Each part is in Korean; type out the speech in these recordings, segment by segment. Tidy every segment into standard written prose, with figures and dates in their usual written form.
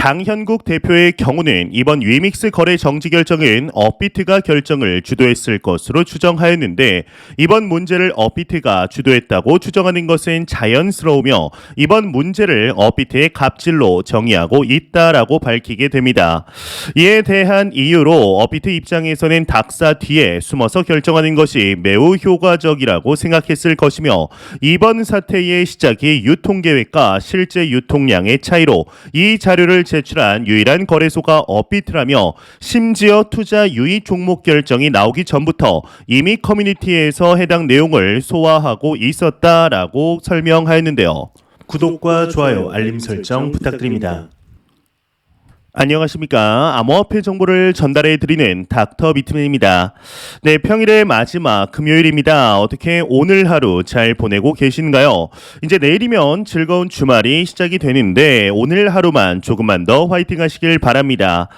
장현국 대표의 경우는 이번 위믹스 거래 정지 결정은 업비트가 결정을 주도했을 것으로 추정하였는데 이번 문제를 업비트가 주도했다고 추정하는 것은 자연스러우며 이번 문제를 업비트의 갑질로 정의하고 있다라고 밝히게 됩니다. 이에 대한 이유로 업비트 입장에서는 닥사 뒤에 숨어서 결정하는 것이 매우 효과적이라고 생각했을 것이며 이번 사태의 시작이 유통계획과 실제 유통량의 차이로 이 자료를 제출한 유일한 거래소가 업비트라며 심지어 투자 유의 종목 결정이 나오기 전부터 이미 커뮤니티에서 해당 내용을 소화하고 있었다라고 설명하였는데요. 구독과 좋아요, 알림 설정 부탁드립니다. 안녕하십니까. 암호화폐 정보를 전달해 드리는 닥터 비트맨입니다. 네, 평일의 마지막 금요일입니다. 어떻게 오늘 하루 잘 보내고 계신가요? 이제 내일이면 즐거운 주말이 시작이 되는데 오늘 하루만 조금만 더 화이팅 하시길 바랍니다.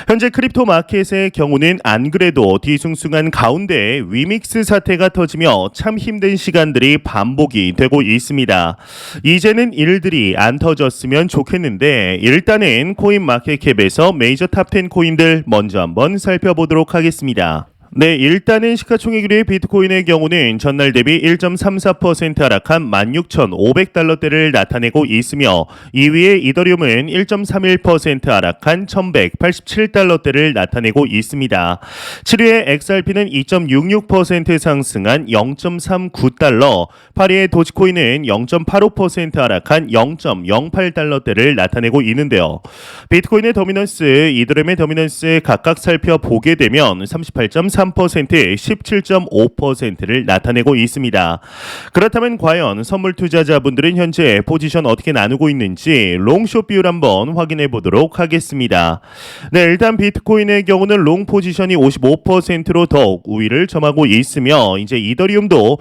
현재 크립토 마켓의 경우는 안 그래도 뒤숭숭한 가운데 위믹스 사태가 터지며 참 힘든 시간들이 반복이 되고 있습니다. 이제는 일들이 안 터졌으면 좋겠는데 일단은 코인 마켓 캡에서 메이저 탑10 코인들 먼저 한번 살펴보도록 하겠습니다. 네, 일단은 시가총액 비트코인의 경우는 전날 대비 1.34% 하락한 16,500달러대를 나타내고 있으며 2위의 이더리움은 1.31% 하락한 1,187달러대를 나타내고 있습니다. 7위의 XRP는 2.66% 상승한 0.39달러, 8위의 도지코인은 0.85% 하락한 0.08달러대를 나타내고 있는데요. 비트코인의 더미넌스, 이더리움의 더미넌스 각각 살펴보게 되면 38.3%, 17.5%를 나타내고 있습니다. 그렇다면 과연 선물 투자자분들은 현재 포지션 어떻게 나누고 있는지 롱숏 비율 한번 확인해 보도록 하겠습니다. 네, 일단 비트코인의 경우는 롱 포지션이 55%로 더욱 우위를 점하고 있으며 이제 이더리움도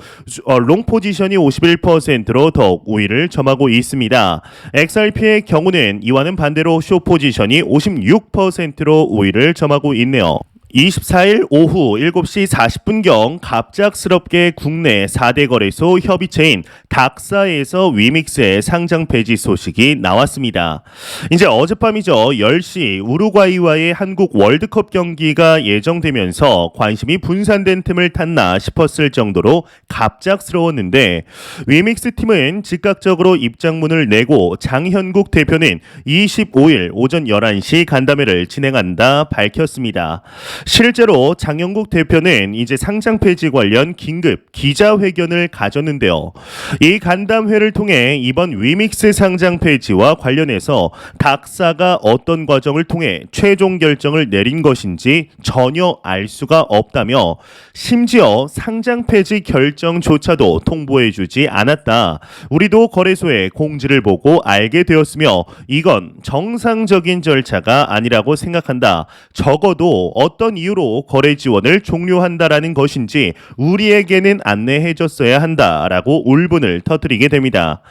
롱 포지션이 51%로 더욱 우위를 점하고 있습니다. XRP의 경우는 이와는 반대로 숏 포지션이 56%로 우위를 점하고 있네요. 24일 오후 7시 40분경 갑작스럽게 국내 4대 거래소 협의체인 닥사에서 위믹스의 상장 폐지 소식이 나왔습니다. 이제 어젯밤이죠. 10시 우루과이와의 한국 월드컵 경기가 예정되면서 관심이 분산된 틈을 탔나 싶었을 정도로 갑작스러웠는데 위믹스 팀은 즉각적으로 입장문을 내고 장현국 대표는 25일 오전 11시 간담회를 진행한다 밝혔습니다. 실제로 장현국 대표는 이제 상장 폐지 관련 긴급 기자회견을 가졌는데요. 이 간담회를 통해 이번 위믹스 상장 폐지와 관련해서 닥사가 어떤 과정을 통해 최종 결정을 내린 것인지 전혀 알 수가 없다며 심지어 상장 폐지 결정조차도 통보해주지 않았다. 우리도 거래소의 공지를 보고 알게 되었으며 이건 정상적인 절차가 아니라고 생각한다. 적어도 어떤 이유로 거래 지원을 종료한다라는 것인지 우리에게는 안내해줬어야 한다라고 울분을 터뜨리게 됩니다.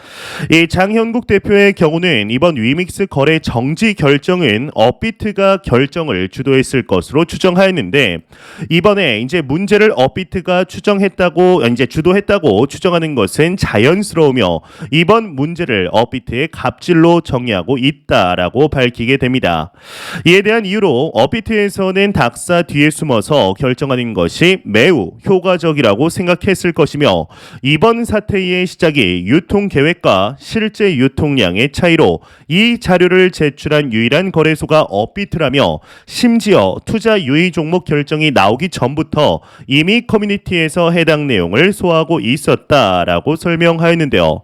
이 장현국 대표의 경우는 이번 위믹스 거래 정지 결정은 업비트가 결정을 주도했을 것으로 추정하였는데 이번에 이제 문제를 업비트가 주도했다고 추정하는 것은 자연스러우며 이번 문제를 업비트의 갑질로 정의하고 있다라고 밝히게 됩니다. 이에 대한 이유로 업비트에서는 닥사 뒤에 숨어서 결정하는 것이 매우 효과적이라고 생각했을 것이며 이번 사태의 시작이 유통계획과 실제 유통량의 차이로 이 자료를 제출한 유일한 거래소가 업비트라며 심지어 투자 유의 종목 결정이 나오기 전부터 이미 커뮤니티에서 해당 내용을 소화하고 있었다라고 설명하였는데요.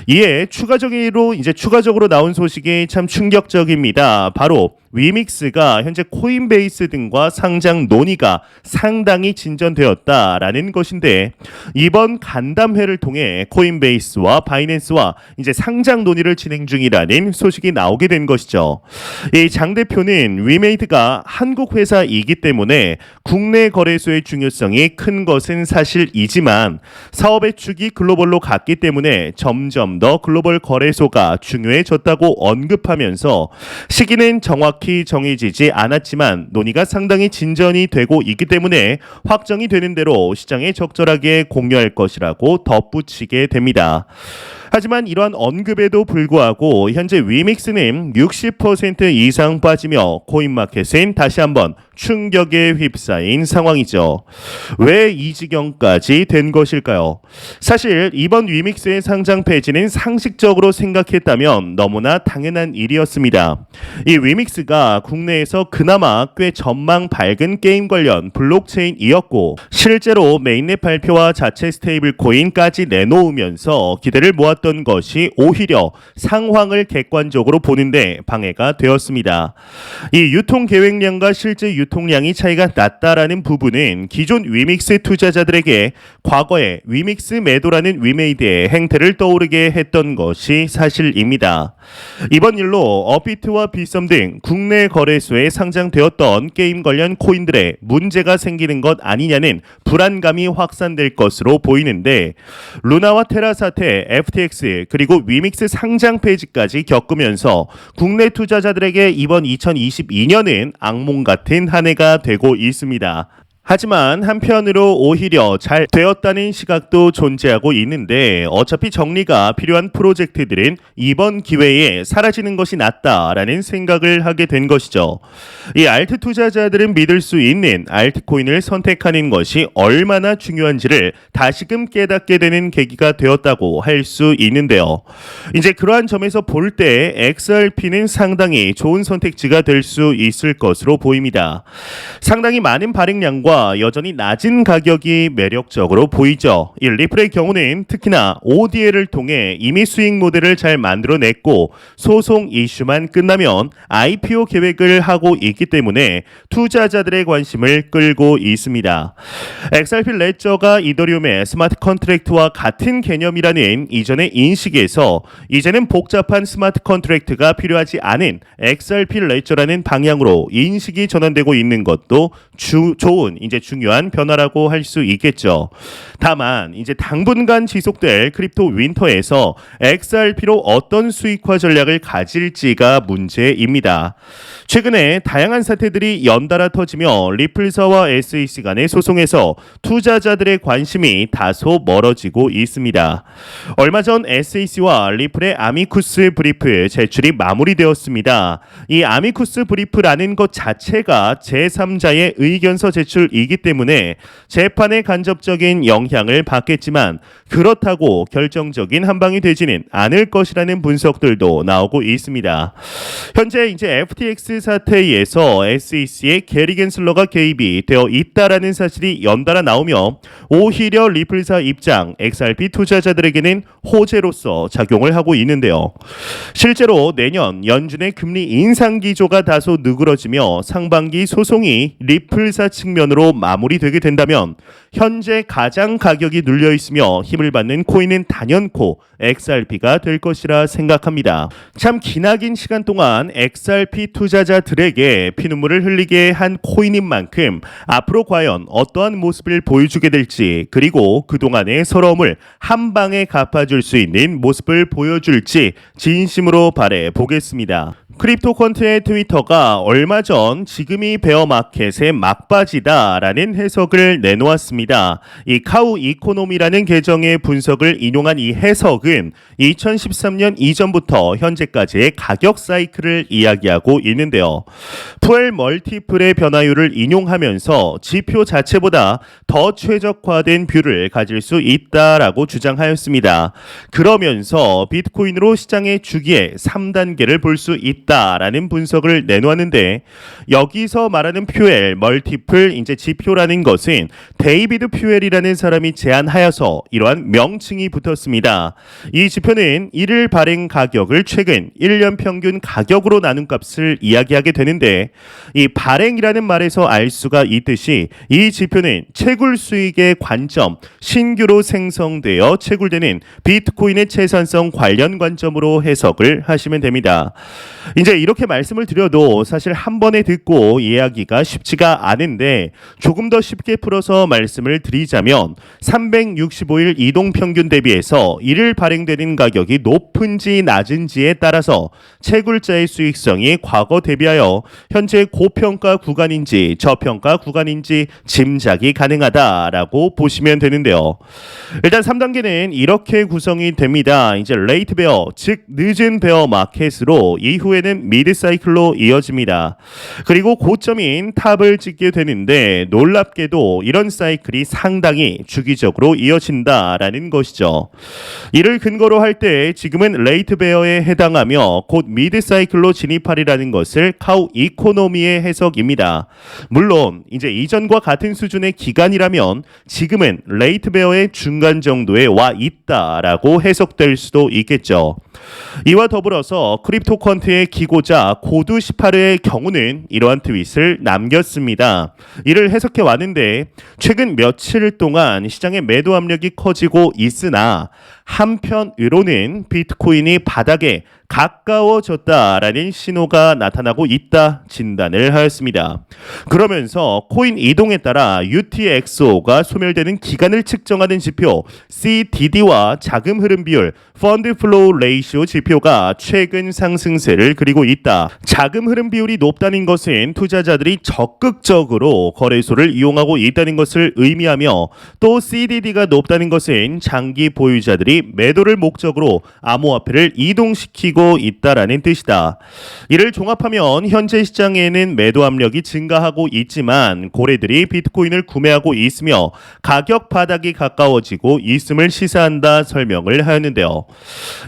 이에 추가적으로 나온 소식이 참 충격적입니다. 바로 위믹스가 현재 코인베이스 등과 상장 논의가 상당히 진전되었다라는 것인데 이번 간담회를 통해 코인베이스와 바이낸스와 이제 상장 논의를 진행 중이라는 소식이 나오게 된 것이죠. 이 장 대표는 위메이드가 한국 회사이기 때문에 국내 거래소의 중요성이 큰 것은 사실이지만 사업의 축이 글로벌로 갔기 때문에 점점 더 글로벌 거래소가 중요해졌다고 언급하면서 시기는 정확히 정해지지 않았지만 논의가 상당히 진전이 되고 있기 때문에 확정이 되는 대로 시장에 적절하게 공유할 것이라고 덧붙이게 됩니다. 하지만 이러한 언급에도 불구하고 현재 위믹스는 60% 이상 빠지며 코인마켓은 다시 한번 충격에 휩싸인 상황이죠. 왜 이 지경까지 된 것일까요? 사실 이번 위믹스의 상장 폐지는 상식적으로 생각했다면 너무나 당연한 일이었습니다. 이 위믹스가 국내에서 그나마 꽤 전망 밝은 게임 관련 블록체인이었고 실제로 메인넷 발표와 자체 스테이블 코인까지 내놓으면서 기대를 모았던 것이 오히려 상황을 객관적으로 보는데 방해가 되었습니다. 이 유통 계획량과 실제 유통량이 차이가 났다라는 부분은 기존 위믹스 투자자들에게 과거에 위믹스 매도라는 위메이드의 행태를 떠오르게 했던 것이 사실입니다. 이번 일로 업비트와 비썸 등 국내 거래소에 상장되었던 게임 관련 코인들의 문제가 생기는 것 아니냐는 불안감이 확산될 것으로 보이는데 루나와 테라 사태, FTX 그리고 위믹스 상장 폐지까지 겪으면서 국내 투자자들에게 이번 2022년은 악몽 같은 한 해가 되고 있습니다. 하지만 한편으로 오히려 잘 되었다는 시각도 존재하고 있는데 어차피 정리가 필요한 프로젝트들은 이번 기회에 사라지는 것이 낫다라는 생각을 하게 된 것이죠. 이 알트 투자자들은 믿을 수 있는 알트코인을 선택하는 것이 얼마나 중요한지를 다시금 깨닫게 되는 계기가 되었다고 할 수 있는데요. 이제 그러한 점에서 볼 때 XRP는 상당히 좋은 선택지가 될 수 있을 것으로 보입니다. 상당히 많은 발행량과 여전히 낮은 가격이 매력적으로 보이죠. 이 리플의 경우는 특히나 ODL을 통해 이미 수익 모델을 잘 만들어냈고 소송 이슈만 끝나면 IPO 계획을 하고 있기 때문에 투자자들의 관심을 끌고 있습니다. XRP 레저가 이더리움의 스마트 컨트랙트와 같은 개념이라는 이전의 인식에서 이제는 복잡한 스마트 컨트랙트가 필요하지 않은 XRP 레저라는 방향으로 인식이 전환되고 있는 것도 좋은 이제 중요한 변화라고 할 수 있겠죠. 다만 이제 당분간 지속될 크립토 윈터에서 XRP로 어떤 수익화 전략을 가질지가 문제입니다. 최근에 다양한 사태들이 연달아 터지며 리플사와 SEC 간의 소송에서 투자자들의 관심이 다소 멀어지고 있습니다. 얼마 전 SEC와 리플의 아미쿠스 브리프 제출이 마무리되었습니다. 이 아미쿠스 브리프라는 것 자체가 제3자의 의견서 제출이기 때문에 재판에 간접적인 영향을 받겠지만 그렇다고 결정적인 한방이 되지는 않을 것이라는 분석들도 나오고 있습니다. 현재 이제 FTX 사태에서 SEC의 게리 겐슬러가 개입이 되어 있다라는 사실이 연달아 나오며 오히려 리플사 입장 XRP 투자자들에게는 호재로서 작용을 하고 있는데요. 실제로 내년 연준의 금리 인상 기조가 다소 누그러지며 상반기 소송이 리플사 측면으로 마무리되게 된다면 현재 가장 가격이 눌려 있으며 힘을 받는 코인은 단연코 XRP가 될 것이라 생각합니다. 참 기나긴 시간 동안 XRP 투자자들에게 피눈물을 흘리게 한 코인인 만큼 앞으로 과연 어떠한 모습을 보여주게 될지 그리고 그동안의 서러움을 한 방에 갚아줄 수 있는 모습을 보여줄지 진심으로 바라보겠습니다. 크립토컨트의 트위터가 얼마 전 지금이 베어마켓의 막바지다라는 해석을 내놓았습니다. 이 카우 이코노미라는 계정의 분석을 인용한 이 해석은 2013년 이전부터 현재까지의 가격 사이클을 이야기하고 있는데요. 푸엘 멀티플의 변화율을 인용하면서 지표 자체보다 더 최적화된 뷰를 가질 수 있다라고 주장하였습니다. 그러면서 비트코인으로 시장의 주기의 3단계를 볼 수 있다라는 분석을 내놓았는데 여기서 말하는 퓨엘 멀티플 이제 지표라는 것은 데이비드 퓨엘이라는 사람이 제안하여서 이러한 명칭이 붙었습니다. 이 지표는 1일 발행 가격을 최근 1년 평균 가격으로 나눈 값을 이야기하게 되는데 이 발행이라는 말에서 알 수가 있듯이 이 지표는 채굴 수익의 관점, 신규로 생성되어 채굴되는 비트코인의 채산성 관련 관점으로 해석을 하시면 됩니다. 이제 이렇게 말씀을 드려도 사실 한 번에 듣고 이해하기가 쉽지가 않은데 조금 더 쉽게 풀어서 말씀을 드리자면 365일 이동 평균 대비해서 이를 발행되는 가격이 높은지 낮은지에 따라서 채굴자의 수익성이 과거 대비하여 현재 고평가 구간인지 저평가 구간인지 짐작이 가능하다라고 보시면 되는데요. 일단 3단계는 이렇게 구성이 됩니다. 이제 레이트 베어, 즉 늦은 베어 마켓으로 이후에는 미드 사이클로 이어집니다. 그리고 고점인 탑을 찍게 되는데 놀랍게도 이런 사이클이 상당히 주기적으로 이어진다라는 것이죠. 이를 근거로 할 때 지금은 레이트 베어에 해당하며 곧 미드 사이클로 진입하리라는 것을 카우 이코노미의 해석입니다. 물론 이제 이전과 같은 수준의 기간이라면 지금은 레이트 베어의 중간 정도에 와 있다라고 해석될 수도 있겠죠. 이와 더불어서 크립토컨트의 기고자 고두 18의 경우는 이러한 트윗을 남겼습니다. 이를 해석해 왔는데 최근 며칠 동안 시장의 매도 압력이 커지고 있으나 한편으로는 비트코인이 바닥에 가까워졌다라는 신호가 나타나고 있다 진단을 하였습니다. 그러면서 코인 이동에 따라 UTXO가 소멸되는 기간을 측정하는 지표 CDD와 자금 흐름 비율 펀드 플로우 레이시오 지표가 최근 상승세를 그리고 있다. 자금 흐름 비율이 높다는 것은 투자자들이 적극적으로 거래소를 이용하고 있다는 것을 의미하며 또 CDD가 높다는 것은 장기 보유자들이 매도를 목적으로 암호화폐를 이동시키고 있다라는 뜻이다. 이를 종합하면 현재 시장에는 매도 압력이 증가하고 있지만 고래들이 비트코인을 구매하고 있으며 가격 바닥이 가까워지고 있음을 시사한다 설명을 하였는데요.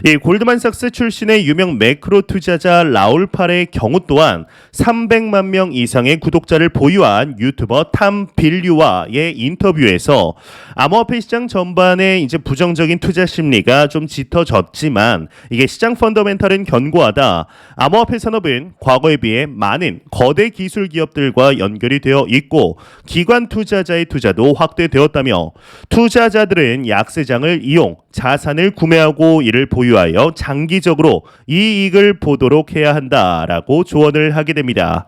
이 골드만삭스 출신의 유명 매크로 투자자 라울 팔의 경우 또한 300만 명 이상의 구독자를 보유한 유튜버 탐 빌류와의 인터뷰에서 암호화폐 시장 전반에 이제 부정적인 투자 심리가 좀 짙어졌지만 이게 시장 펀더멘탈은 견고하다. 암호화폐 산업은 과거에 비해 많은 거대 기술 기업들과 연결이 되어 있고 기관 투자자의 투자도 확대되었다며 투자자들은 약세장을 이용 자산을 구매하고 이를 보유하여 장기적으로 이익을 보도록 해야 한다라고 조언을 하게 됩니다.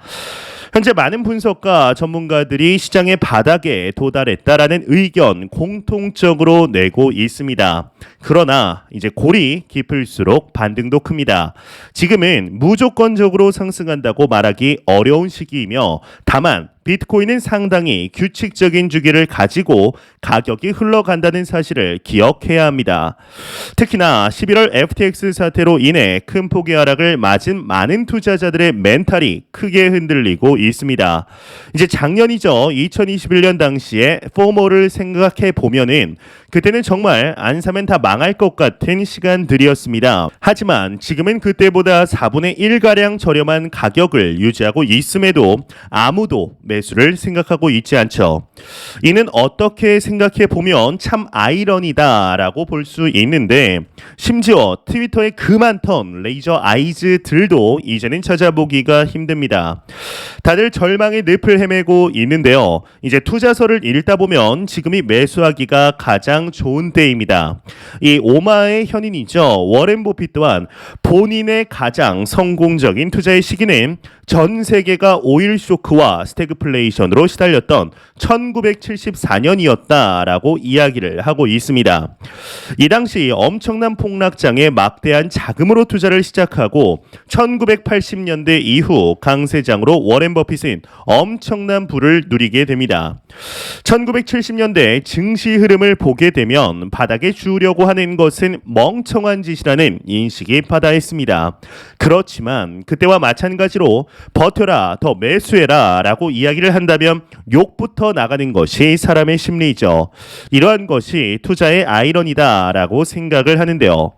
현재 많은 분석가 전문가들이 시장의 바닥에 도달했다라는 의견 공통적으로 내고 있습니다. 그러나 이제 골이 깊을수록 반등도 큽니다. 지금은 무조건적으로 상승한다고 말하기 어려운 시기이며 다만 비트코인은 상당히 규칙적인 주기를 가지고 가격이 흘러간다는 사실을 기억해야 합니다. 특히나 11월 FTX 사태로 인해 큰 폭의 하락을 맞은 많은 투자자들의 멘탈이 크게 흔들리고 있습니다. 이제 작년이죠. 2021년 당시에 포모를 생각해 보면은 그때는 정말 안 사면 다 망할 것 같은 시간들이었습니다. 하지만 지금은 그때보다 4분의 1가량 저렴한 가격을 유지하고 있음에도 아무도 매수를 생각하고 있지 않죠. 이는 어떻게 생각해 보면 참 아이러니다라고 볼 수 있는데 심지어 트위터의 그 많던 레이저 아이즈들도 이제는 찾아보기가 힘듭니다. 다들 절망의 늪을 헤매고 있는데요. 이제 투자서를 읽다 보면 지금이 매수하기가 가장 좋은 때입니다. 이 오마의 현인이죠. 워렌 버핏 또한 본인의 가장 성공적인 투자의 시기는 전 세계가 오일 쇼크와 스태그플레이션으로 시달렸던 1974년이었다라고 이야기를 하고 있습니다. 이 당시 엄청난 폭락장에 막대한 자금으로 투자를 시작하고 1980년대 이후 강세장으로 워렌 버핏은 엄청난 부를 누리게 됩니다. 1970년대 증시 흐름을 보게 되면 바닥에 주려고 하는 것은 멍청한 짓이라는 인식이 바다했습니다. 그렇지만 그때와 마찬가지로 버텨라, 더 매수해라 라고 이야기를 한다면 욕부터 나가는 것이 사람의 심리죠. 이러한 것이 투자의 아이러니다 라고 생각을 하는데요.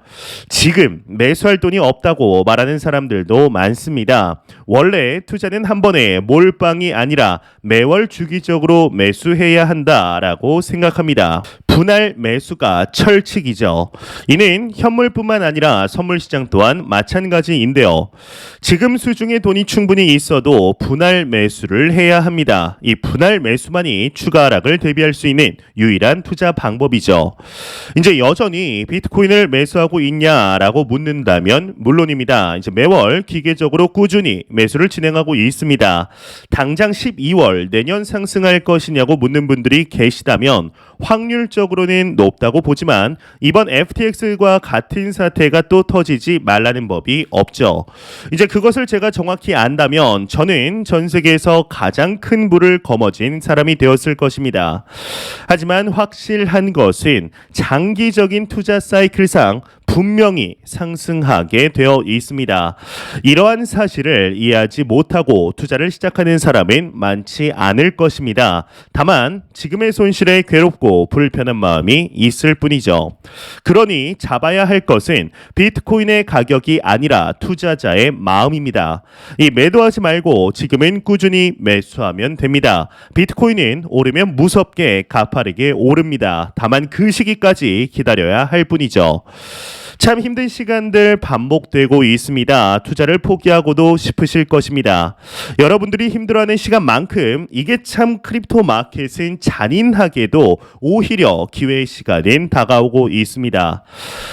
지금 매수할 돈이 없다고 말하는 사람들도 많습니다. 원래 투자는 한 번에 몰빵이 아니라 매월 주기적으로 매수해야 한다라고 생각합니다. 분할 매수가 철칙이죠. 이는 현물뿐만 아니라 선물 시장 또한 마찬가지인데요. 지금 수중에 돈이 충분히 있어도 분할 매수를 해야 합니다. 이 분할 매수만이 추가 하락을 대비할 수 있는 유일한 투자 방법이죠. 이제 여전히 비트코인을 매수하고 있냐라고 묻는다면 물론입니다. 이제 매월 기계적으로 꾸준히 매수를 진행하고 있습니다. 당장 12월 내년 상승할 것이냐고 묻는 분들이 계시다면 확률적으로는 높다고 보지만 이번 FTX과 같은 사태가 또 터지지 말라는 법이 없죠. 이제 그것을 제가 정확히 안다면 저는 전 세계에서 가장 큰 부를 거머쥔 사람이 되었을 것입니다. 하지만 확실한 것은 장기적인 투자 사이클상 분명히 상승하게 되어 있습니다. 이러한 사실을 이해하지 못하고 투자를 시작하는 사람은 많지 않을 것입니다. 다만 지금의 손실에 괴롭고 불편한 마음이 있을 뿐이죠. 그러니 잡아야 할 것은 비트코인의 가격이 아니라 투자자의 마음입니다. 이 매도하지 말고 지금은 꾸준히 매수하면 됩니다. 비트코인은 오르면 무섭게 가파르게 오릅니다. 다만 그 시기까지 기다려야 할 뿐이죠. 참 힘든 시간들 반복되고 있습니다. 투자를 포기하고도 싶으실 것입니다. 여러분들이 힘들어하는 시간만큼 이게 참 크립토 마켓은 잔인하게도 오히려 기회의 시간은 다가오고 있습니다.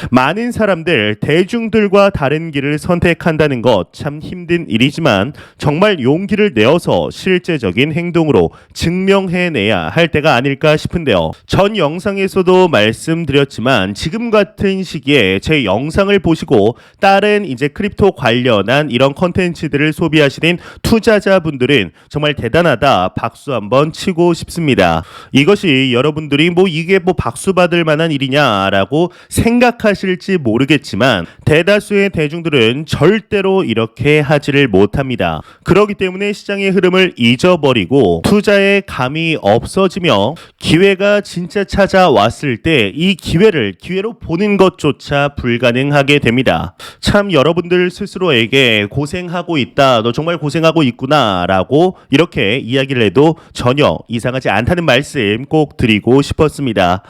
많은 사람들, 대중들과 다른 길을 선택한다는 것 참 힘든 일이지만 정말 용기를 내어서 실제적인 행동으로 증명해내야 할 때가 아닐까 싶은데요. 전 영상에서도 말씀드렸지만 지금 같은 시기에 제 영상을 보시고 다른 이제 크립토 관련한 이런 컨텐츠들을 소비하시는 투자자분들은 정말 대단하다, 박수 한번 치고 싶습니다. 이것이 여러분들이 이게 박수 받을 만한 일이냐라고 생각하실지 모르겠지만 대다수의 대중들은 절대로 이렇게 하지를 못합니다. 그렇기 때문에 시장의 흐름을 잊어버리고 투자에 감이 없어지며 기회가 진짜 찾아왔을 때 이 기회로 보는 것조차 불가능하게 됩니다. 참 여러분들 스스로에게 고생하고 있다, 너 정말 고생하고 있구나 라고 이렇게 이야기를 해도 전혀 이상하지 않다는 말씀 꼭 드리고 싶었습니다.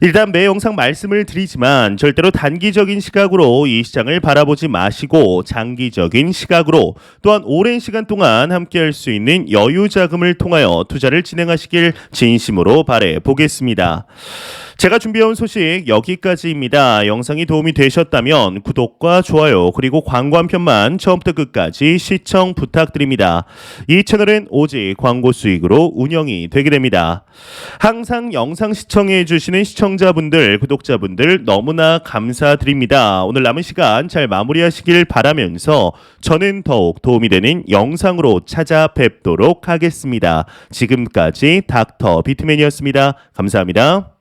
일단 매 영상 말씀을 드리지만 절대로 단기적인 시각으로 이 시장을 바라보지 마시고 장기적인 시각으로 또한 오랜 시간 동안 함께할 수 있는 여유 자금을 통하여 투자를 진행하시길 진심으로 바라보겠습니다. 제가 준비해온 소식 여기까지입니다. 영상이 도움이 되셨다면 구독과 좋아요 그리고 광고 한 편만 처음부터 끝까지 시청 부탁드립니다. 이 채널은 오직 광고 수익으로 운영이 되게 됩니다. 항상 영상 시청해 주시는 시청자분들, 구독자분들 너무나 감사드립니다. 오늘 남은 시간 잘 마무리하시길 바라면서 저는 더욱 도움이 되는 영상으로 찾아뵙도록 하겠습니다. 지금까지 닥터 비트맨이었습니다. 감사합니다.